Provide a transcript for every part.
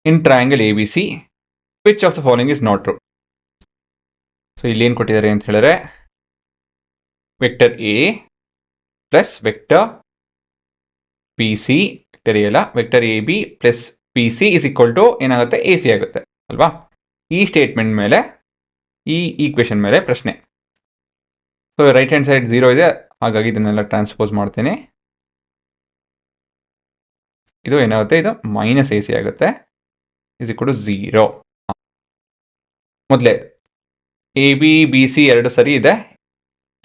In triangle A B C which of the following is not true. So ಇಲ್ಲಿ ಏನು ಕೊಟ್ಟಿದ್ದಾರೆ ಅಂತ ಹೇಳಿದ್ರೆ vector A plus vector B C ತೆರೆಯಲ್ಲ, vector A B plus B C is equal to ಏನಾಗುತ್ತೆ, A C ಆಗುತ್ತೆ ಅಲ್ವಾ. ಈ ಸ್ಟೇಟ್ಮೆಂಟ್ ಮೇಲೆ, ಈ ಈಕ್ವೇಶನ್ ಮೇಲೆ ಪ್ರಶ್ನೆ. ಸೊ ರೈಟ್ ಹ್ಯಾಂಡ್ ಸೈಡ್ 0 ಇದೆ, ಹಾಗಾಗಿ ಇದನ್ನೆಲ್ಲ ಟ್ರಾನ್ಸ್ಪೋಸ್ ಮಾಡ್ತೇನೆ. ಇದು ಏನಾಗುತ್ತೆ, ಇದು ಮೈನಸ್ ಎ ಸಿ ಆಗುತ್ತೆ, ಇಸ್ ಈಕ್ವಲ್ ಟು 0. ಮೊದಲೇ ಎ ಬಿ ಬಿ ಸಿ ಎರಡು ಸರಿ ಇದೆ,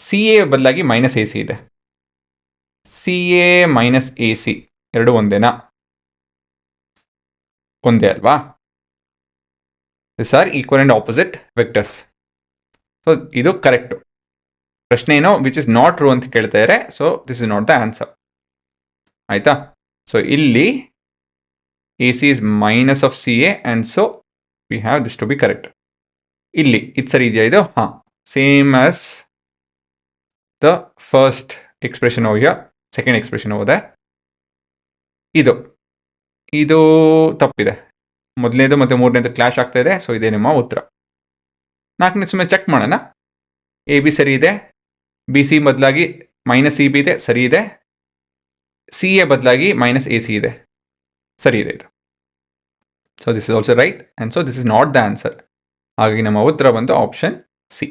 ಸಿ ಎ ಬದಲಾಗಿ ಮೈನಸ್ ಎ ಸಿ ಇದೆ. C A minus A C ಎರಡು ಒಂದೇನಾ? ಒಂದೇ ಅಲ್ವಾ. This are equal and opposite vectors. So ಇದು ಕರೆಕ್ಟು. ಪ್ರಶ್ನೆ ಏನೋ ವಿಚ್ ಇಸ್ ನಾಟ್ ಟ್ರೂ ಅಂತ ಕೇಳ್ತಾ ಇದ್ದಾರೆ. So this is not the answer. ಆಯ್ತಾ. ಸೊ ಇಲ್ಲಿ A C is minus of C A and so we have this to be correct. ಇಲ್ಲಿ ಇದು ಸರಿ ಇದೆಯಾ ಇದು? ಹಾಂ, same as the first expression ಹೋಗ್ಯ, ಸೆಕೆಂಡ್ ಎಕ್ಸ್ಪ್ರೆಷನ್ ಹೋದೆ. ಇದು ತಪ್ಪಿದೆ. ಮೊದಲನೇದು ಮತ್ತು ಮೂರನೇದು ಕ್ಲಾಶ್ ಆಗ್ತಾ ಇದೆ. ಸೊ ಇದೇ ನಿಮ್ಮ ಉತ್ತರ. ನಾಲ್ಕನೇ ಸುಮ್ಮನೆ ಚೆಕ್ ಮಾಡೋಣ. ಎ ಬಿ ಸರಿ ಇದೆ, ಬಿ ಸಿ ಬದಲಾಗಿ ಮೈನಸ್ ಸಿ ಬಿ ಇದೆ, ಸರಿ ಇದೆ. ಸಿ ಎ ಬದಲಾಗಿ ಮೈನಸ್ ಎ ಸಿ ಇದೆ, ಸರಿ ಇದೆ ಇದು. So this is also right and so this is not the answer. ಹಾಗಾಗಿ ನಮ್ಮ ಉತ್ತರ ಬಂದು ಆಪ್ಷನ್ ಸಿ.